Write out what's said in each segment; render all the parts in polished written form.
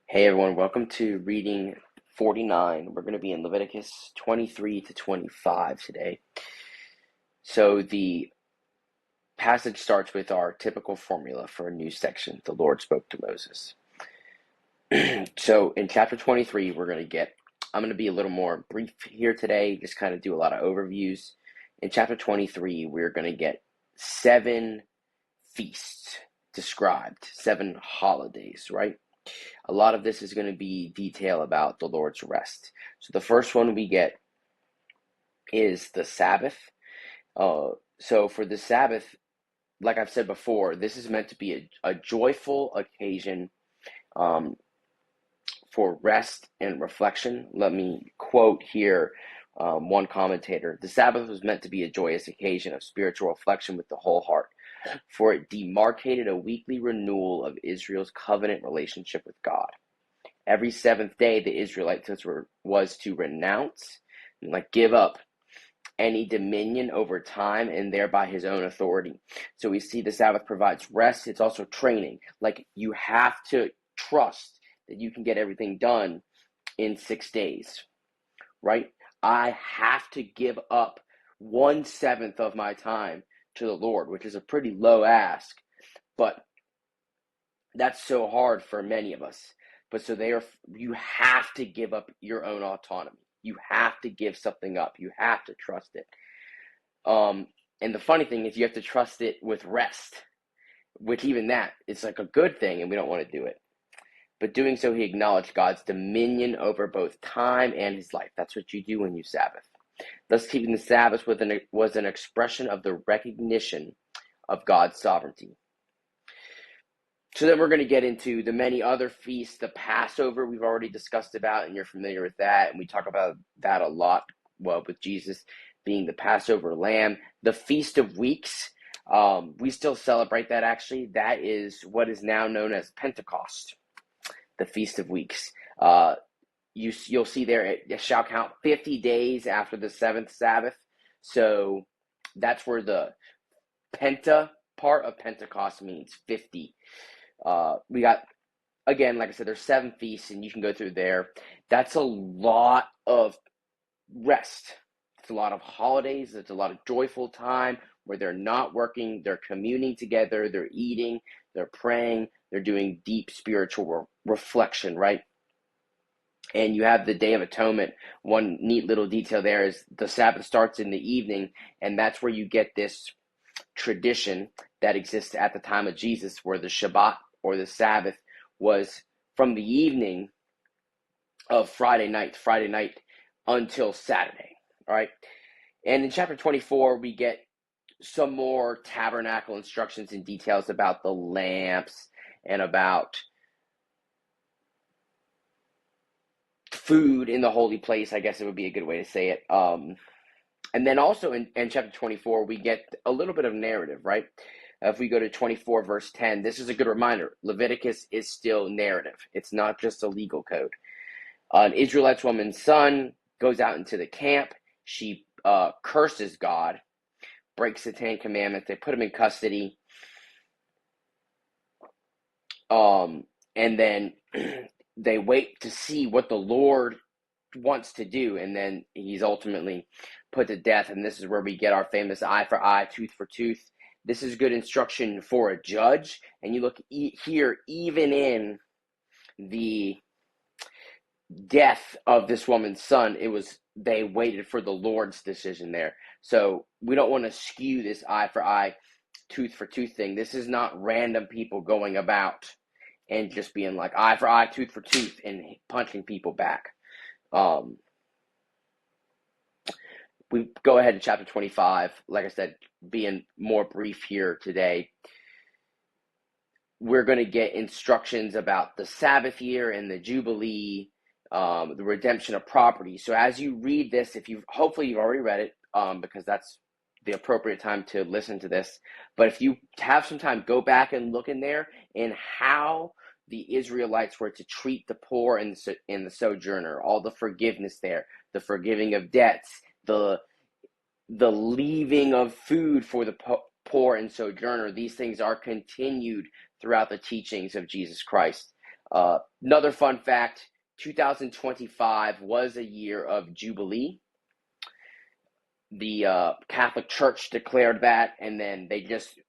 Hey everyone, welcome to reading 49. We're going to be in Leviticus 23 to 25 today. So the passage starts with our typical formula for a new section. The Lord spoke to Moses. So in chapter 23, I'm going to be a little more brief here today, just kind of do a lot of overviews. In chapter 23, we're going to get 7 feasts described, 7 holidays, right? A lot of this is going to be detail about the Lord's rest. So the first one we get is the Sabbath. So for the Sabbath, like I've said before, this is meant to be a joyful occasion for rest and reflection. Let me quote here one commentator. The Sabbath was meant to be a joyous occasion of spiritual reflection with the whole heart, for it demarcated a weekly renewal of Israel's covenant relationship with God. Every seventh day, the Israelites was to renounce, give up any dominion over time and thereby his own authority. So we see the Sabbath provides rest. It's also training. You have to trust that you can get everything done in 6 days, right? I have to give up 1/7 of my time to the Lord, which is a pretty low ask, but that's so hard for many of us. But you have to give up your own autonomy. You have to give something up. You have to trust it. And the funny thing is you have to trust it with rest, which even that is like a good thing, and we don't want to do it. But doing so, he acknowledged God's dominion over both time and his life. That's what you do when you Sabbath. Thus, keeping the Sabbath was an expression of the recognition of God's sovereignty. So then we're going to get into the many other feasts. The Passover we've already discussed about, and you're familiar with that. And we talk about that a lot, with Jesus being the Passover lamb. The Feast of Weeks, we still celebrate that actually. That is what is now known as Pentecost, the Feast of Weeks. You'll see there, it shall count 50 days after the 7th Sabbath. So that's where the Penta part of Pentecost means 50. We got, again, like I said, there's 7 feasts, and you can go through there. That's a lot of rest. It's a lot of holidays. It's a lot of joyful time where they're not working. They're communing together. They're eating. They're praying. They're doing deep spiritual reflection, right? And you have the Day of Atonement. One neat little detail there is the Sabbath starts in the evening, and that's where you get this tradition that exists at the time of Jesus, where the Shabbat or the Sabbath was from the evening of Friday night until Saturday. All right. And in chapter 24, we get some more tabernacle instructions and details about the lamps and about food in the holy place. I guess it would be a good way to say it. And then also in chapter 24, we get a little bit of narrative, right? If we go to 24 verse 10, this is a good reminder. Leviticus is still narrative. It's not just a legal code. An Israelite woman's son goes out into the camp. She curses God, breaks the 10 commandments. They put him in custody. And then they wait to see what the Lord wants to do, and then he's ultimately put to death. And this is where we get our famous eye for eye, tooth for tooth. This is good instruction for a judge. And you look here, even in the death of this woman's son, they waited for the Lord's decision there. So we don't want to skew this eye for eye, tooth for tooth thing. This is not random people going about and just being like eye for eye, tooth for tooth, and punching people back. We go ahead to chapter 25. Like I said, being more brief here today, we're going to get instructions about the Sabbath year and the Jubilee, the redemption of property. So as you read this, hopefully you've already read it, because that's the appropriate time to listen to this. But if you have some time, go back and look in there and how the Israelites were to treat the poor and the sojourner, all the forgiveness there, the forgiving of debts, the leaving of food for the poor and sojourner. These things are continued throughout the teachings of Jesus Christ. Another fun fact, 2025 was a year of Jubilee. The Catholic Church declared that, and then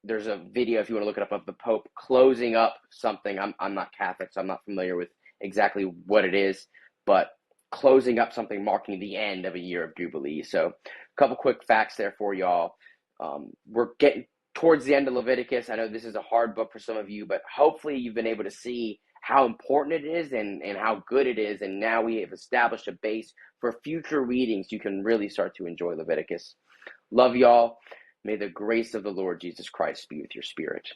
there's a video, if you want to look it up, of the Pope closing up something. I'm not Catholic, so I'm not familiar with exactly what it is, but closing up something marking the end of a year of Jubilee. So a couple quick facts there for y'all. We're getting towards the end of Leviticus. I know this is a hard book for some of you, but hopefully you've been able to see how important it is and how good it is. And now we have established a base for future readings. You can really start to enjoy Leviticus. Love y'all. May the grace of the Lord Jesus Christ be with your spirit.